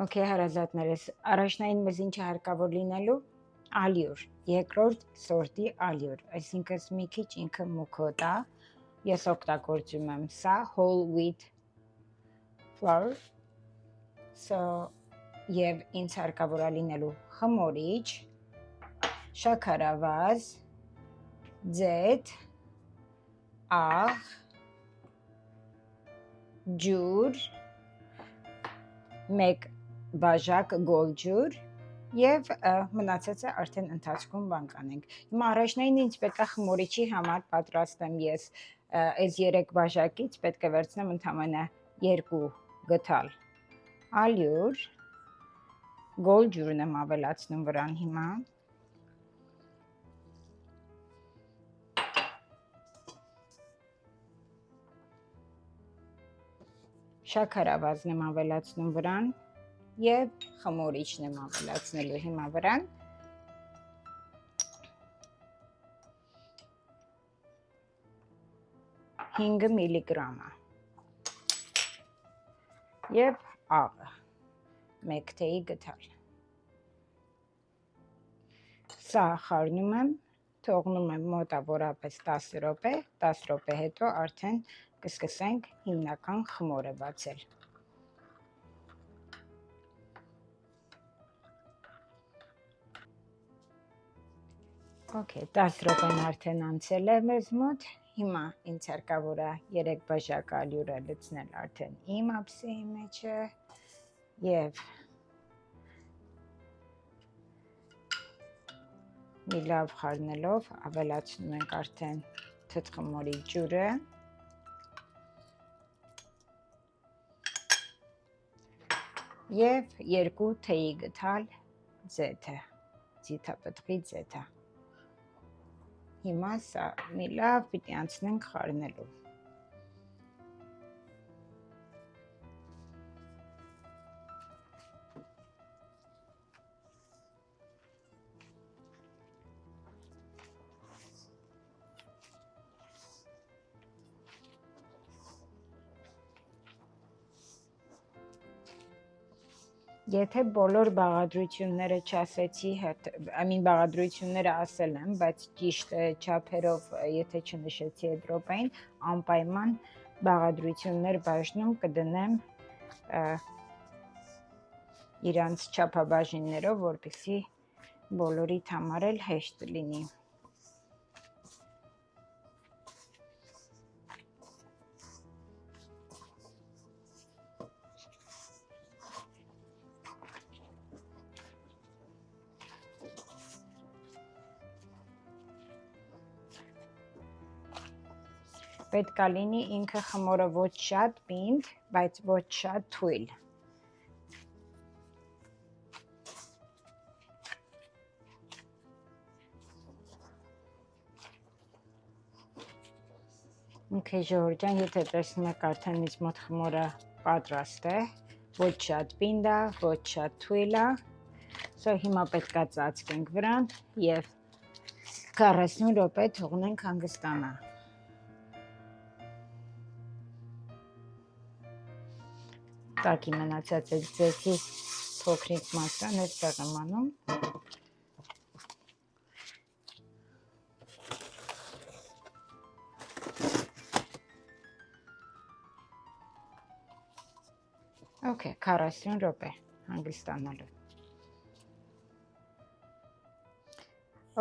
Okay, հարազատներս, առաջնային մեզ ինչ է հարկավոր լինելու, ալյուր, երկրորդ սորտի ալյուր, այսինքն մի քիչ ինքը մուգոտ է, ես օգտագործում եմ սա whole wheat flour, so եւ ինձ հարկավոր է լինելու խմորիչ, շաքարավազ, ձեթ, աղ, ջուր, մեկ բաժակ գոլ ջուր եւ մնացածը արդեն ընթացքում բան կանենք։ Հիմա առաջնային ինձ պետք է խմորիչի համար պատրաստեմ ես այս 3 բաժակից պետք է վերցնեմ ընդամենը 2 գթալ ալյուր, գոլ ջուրն եմ ավելացնում վրան հիմա։ Շաքարավազն եմ ավելացնում վրան եւ խմորիչն եմ ավելացնելու հիմա վրան։ 5 միլիգրամը եւ աղը 1 թեյի գթալ։ Սա խառնում եմ, թողնում եմ մոտավորապես 10 րոպե, 10 րոպե հետո արդեն կսկսենք հիմնական խմորը բացել։ Okay, 10 րոպեն արդեն անցել է մեզ մոտ, հիմա ինձ հարկավոր է 3 բաժակ ալյուրը լցնել արդեն իմ ափսեի մեջը եւ մի լավ խառնելով ավելացնում ենք արդեն թթխմորի ջուրը եւ 2 թեյի գթալ ձեթը, ձիթապտղի ձեթը։ Հիմա սա մի լավ պիտի անցնենք խառնելու։ Եթե բոլոր բաղադրությունները չասեցի, ամին բաղադրությունները ասել եմ, բայց ճիշտ չափերով, եթե չնշեցի այդ րոպեին, անպայման բաղադրություններ բաժնում կդնեմ իրանց չափաբաժիններով, որպեսզի բոլորիդ համար էլ հեշտ լինի։ Պետք է լինի ինքը խմորը ոչ շատ պինդ, բայց ոչ շատ թույլ։ Okay, ժողովուրդ ջան, եթե տեսնում եք արդեն ինձ մոտ խմորը պատրաստ է, ոչ շատ պինդ է, ոչ շատ թույլ է, so հիմա պետք է ծածկենք վրան եւ 40 րոպե թողնենք հանգստանա։ Տակի մնացած այդ ձեթի փոքրիկ մասն այստեղ եմ անում։ Okay, 40 րոպե հանգստանալու։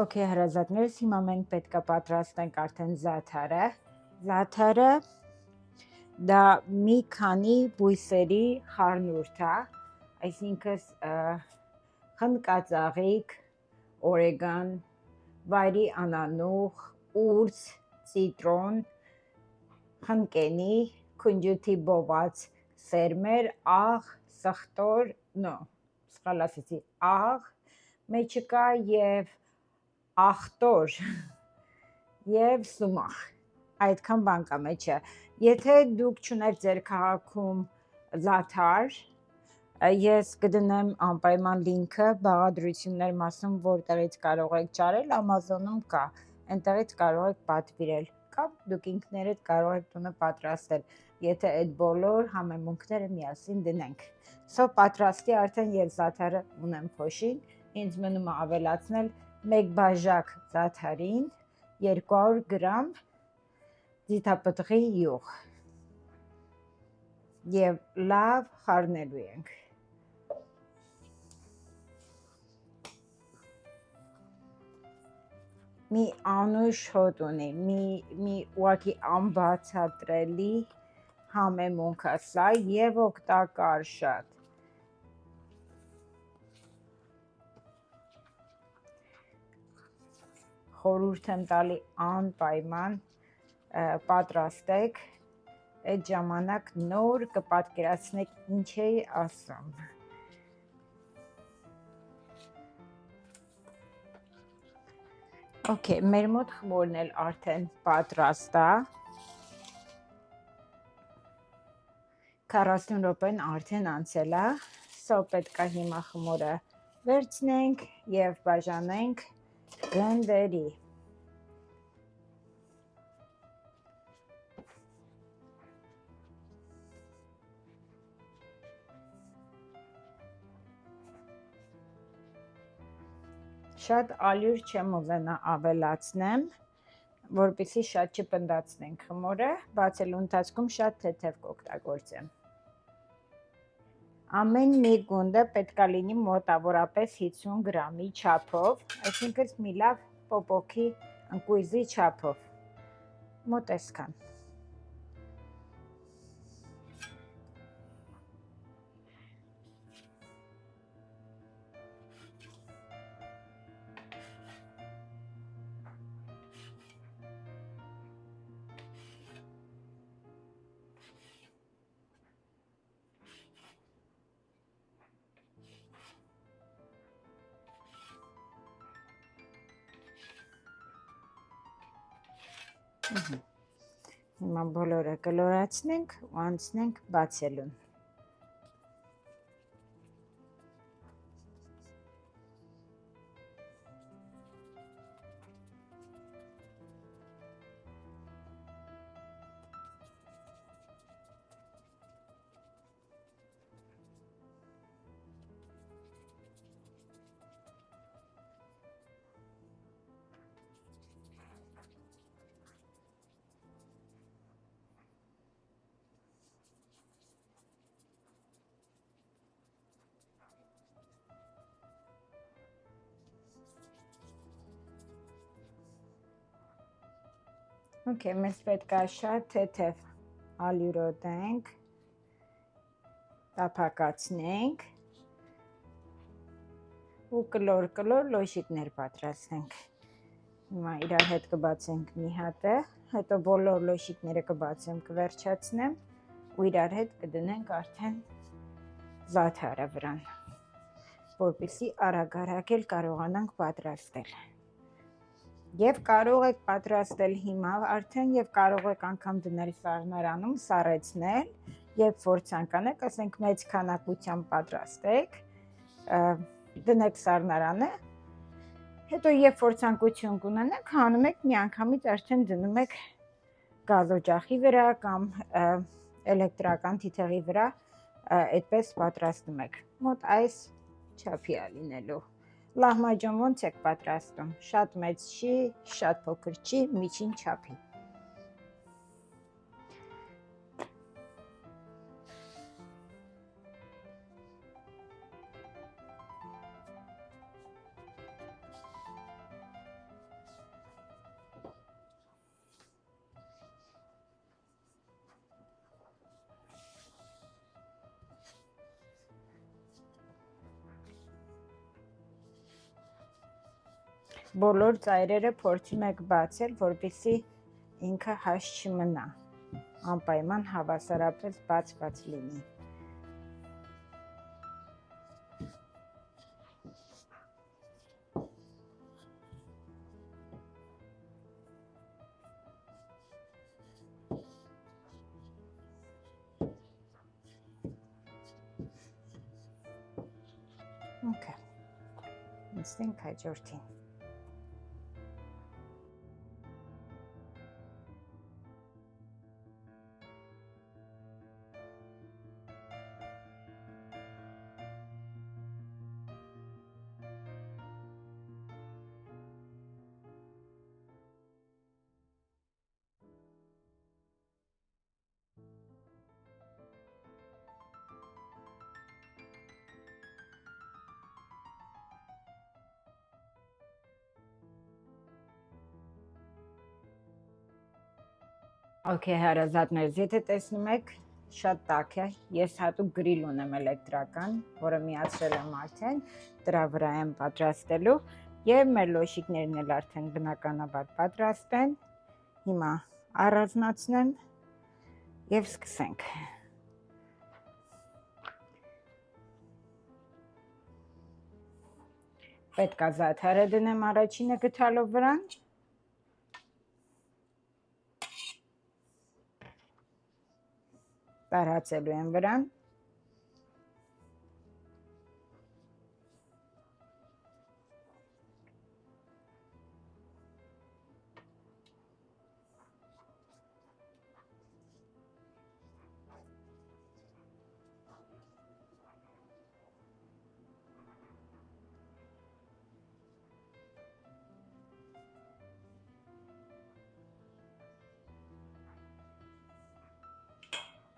Okay, հարազատներս, հիմա մենք պետք է պատրաստենք արդեն զաթարը։ Զաթարը դա մի քանի բույսերի խառնուրդ է, այսինքն խնկածաղիկ, օրեգան, վայրի անանուխ, ուրձ, ցիտրոն, խնկենի, քունջութի բոված սերմեր, աղ, սխտոր, սխալ ասեցի, աղ, մեջը կա եւ աղտոր եւ սումախ, այդքան բան կա մեջը։ Եթե դուք չունեք ձեր քաղաքում զաթար, ես կդնեմ անպայման լինքը բաղադրություններ մասում, որտեղից կարող եք ճարել, Amazon-ում կա, այնտեղից կարող եք պատվիրել, կամ դուք ինքներդ կարող եք տունը պատրաստել, եթե այդ բոլոր համեմունքները միասին դնենք։ Սա պատրաստի արդեն եւ զաթարը ունեմ փոշին, ինձ մնում է ավելացնել 1 բաժակ զաթարին 200 գրամ ձիթապտղի յուղ եւ լավ խառնելու ենք։ Մի անուշ հոտ ունի, մի ուղղակի անբացատրելի համեմունք է սա եւ օգտակար շատ։ Խորհուրդ եմ տալի անպայման պատրաստեք, այդ ժամանակ նոր կպատկերացնեք ինչ էի ասում։ Okay, մեր մոտ խմորն էլ արդեն պատրաստ է։ 40 րոպեն արդեն անցել է, սա պետք է հիմա խմորը վերցնենք եւ բաժանենք գնդերի։ Շատ ալյուր չեմ ուզենա ավելացնեմ, որպեսզի շատ չպնդացնենք խմորը, բացելու ընթացքում շատ թեթև կօգտագործեմ։ Ամեն մի գունդը պետք է լինի մոտավորապես 50 գրամի չափով, այսինքն մի լավ պոպոքի ընկույզի չափով, մոտ այսքան։ Հիմա բոլորը կլորացնենք ու անցնենք բացելուն։ Okay, մեզ պետք է շատ թեթև ալյուրը դենք, տափակացնենք ու կլոր լոշիկներ պատրաստենք։ Հիմա իրար հետ կբացենք մի հատը, հետո բոլոր լոշիկները կբացեմ, կվերջացնեմ ու իրար հետ կդնենք արդեն զաթարը վրան, որպեսզի արագ-արագ էլ կարողանանք պատրաստել։ Եվ կարող եք պատրաստել հիմա արդեն եւ կարող եք անգամ դնել սառնարանում, սառեցնել, երբ որ ցանկանեք, ասենք մեծ քանակությամբ պատրաստեք, դնեք սառնարանը, հետո երբ որ ցանկություն կունենաք, հանում եք միանգամից արդեն դնում եք գազօջախի վրա կամ էլեկտրական թիթեղի վրա, այդպես պատրաստում եք։ Մոտ այս չափի է լինելու։ Լահմաջոն ոնց եք պատրաստում, շատ մեծ չի, շատ փոքր չի, միջին չափի։ Բոլոր ծայրերը փորձում եք բացել, որպեսզի ինքը հաշ չմնա, անպայման հավասարապես բաց լինի։ Okay, ինստինք հաջորդին։ Okay, հարազատներս, եթե տեսնում եք շատ տաք է, ես հատուկ գրիլ ունեմ էլեկտրական, որը միացրել եմ արդեն, դրա վրա եմ պատրաստելու եւ մեր լոշիկներն էլ արդեն բնականաբար պատրաստ են։ Հիմա առանձնացնեմ եւ սկսենք։ Պետք է զաթարը դնեմ առաջինը գթալով վրան։ Տարածելու եմ վրան։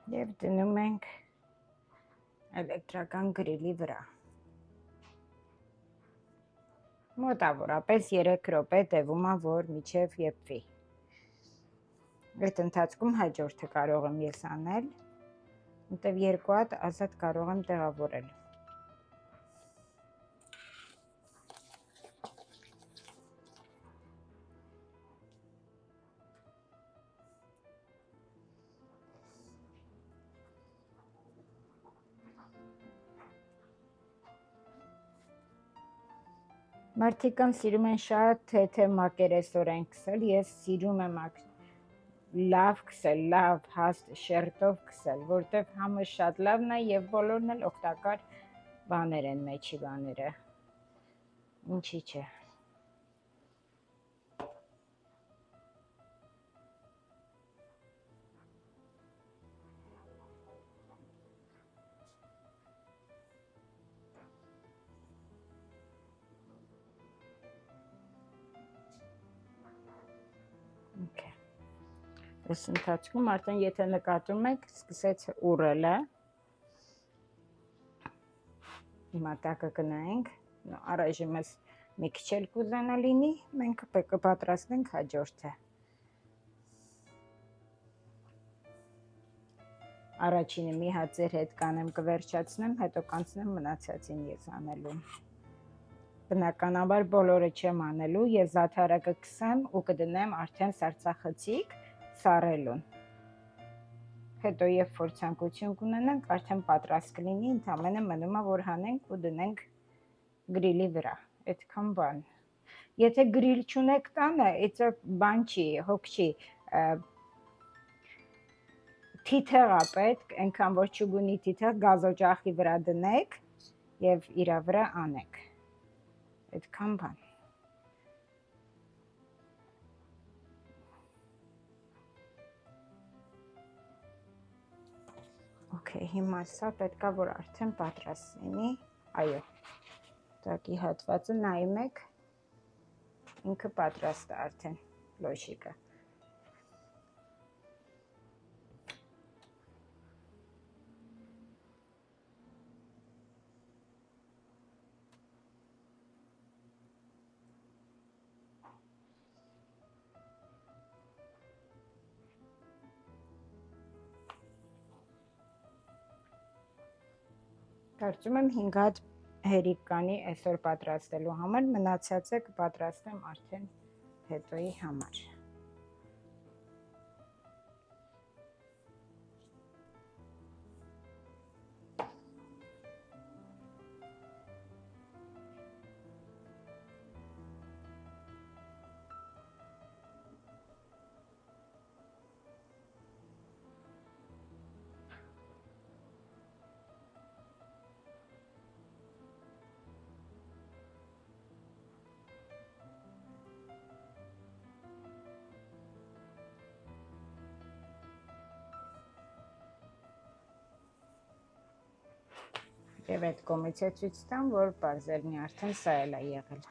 Եվ դնում ենք էլեկտրական գրիլի վրա։ Մոտավորապես 3 րոպե տևում է, որ միջև եփվի։ Այդ ընթացքում հաջորդը կարող եմ ես անել, որտեղ երկու հատ ազատ կարող եմ տեղավորել։ Մարդիկան սիրում են շատ թեթե մակերեսորեն քսել, ես սիրում եմ լավ քսել, լավ հաստ շերտով քսել, որտեղ համը շատ լավն է եւ բոլորն էլ օգտակար բաներ են մեջի բաները։ Ինչի՞ չէ։ Այս ընթացքում արդեն եթե նկատում եք, սկսեց ուռելը։ Հիմա տակը կնայենք, առայժմ ես մի քիչ էլ կուզենա լինի, մենք կպատրաստենք հաջորդը։ Առաջինը մի հատ ձեր հետ կանեմ կվերջացնեմ, հետո կանցնեմ մնացածին ես անելու։ Բնականաբար բոլորը չեմ անելու, ես զաթարը կքսեմ ու կդնեմ արդեն սառցախցիկ սառելուն։ Հետո երբ որ ցանկություն կունենանք, արդեն պատրաստ կլինի, ընդամենը մնում է որ հանենք ու դնենք գրիլի վրա։ Այդքան բան։ Եթե գրիլ չունեք տանը, դա բան չի, հոգ չի։ Թիթեղ է պետք, այնքան որ չուգունի թիթեղ, գազօջախի վրա դնեք եւ իրա վրա անեք։ Այդքան բան։ Okay, հիմա սա պետքա որ արդեն պատրաստ լինի, այո, տակի հատվածը նայում եք, ինքը պատրաստ է արդեն լոշիկը։ Կարծում եմ 5 հատ հերիք կանի այսօր պատրաստելու համար, մնացածը կպատրաստեմ արդեն հետոյի համար։ Եվ այդ կողմից է ցույց տամ, որ պարզելնի արդեն սա էլ է եղել։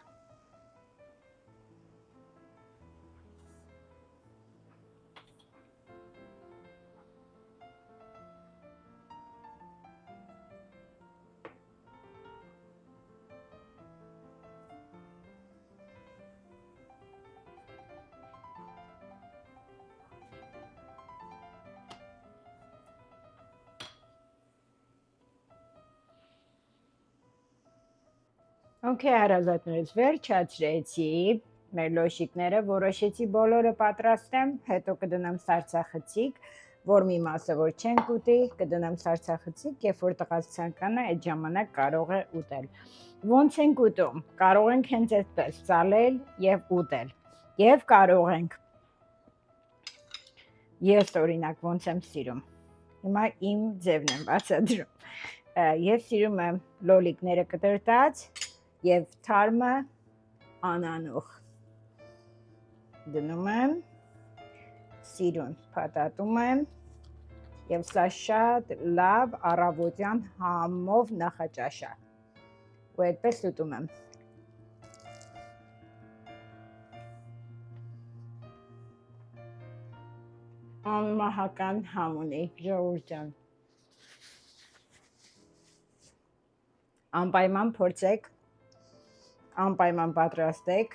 Okay, հարազատներս վերջացրեցի մեր լոշիկները, որոշեցի բոլորը պատրաստեմ, հետո կդնեմ սարսախցիկ, որ մի մասը որ չենք ուտի, կդնեմ սարսախցիկ, երբ որ տղաս ցանկանա, այդ ժամանակ կարող է ուտել։ Ոնց ենք ուտում։ Կարող ենք հենց այդպես ծալել եւ ուտել։ Եվ կարող ենք ես օրինակ ոնց եմ սիրում։ Հիմա իմ ձևն եմ բացատրում։ Ես սիրում եմ լոլիկները կտրտած եւ թարմը անանուխ։ Դնում եմ, սիրուն փաթաթում եմ եւ սա շատ լավ առավոտյան համով նախաճաշակ։ Ու այդպես ուտում եմ։ Անմահական համ ունի, ժողովուրդ ջան։ Անպայման փորձեք, անպայման պատրաստեք,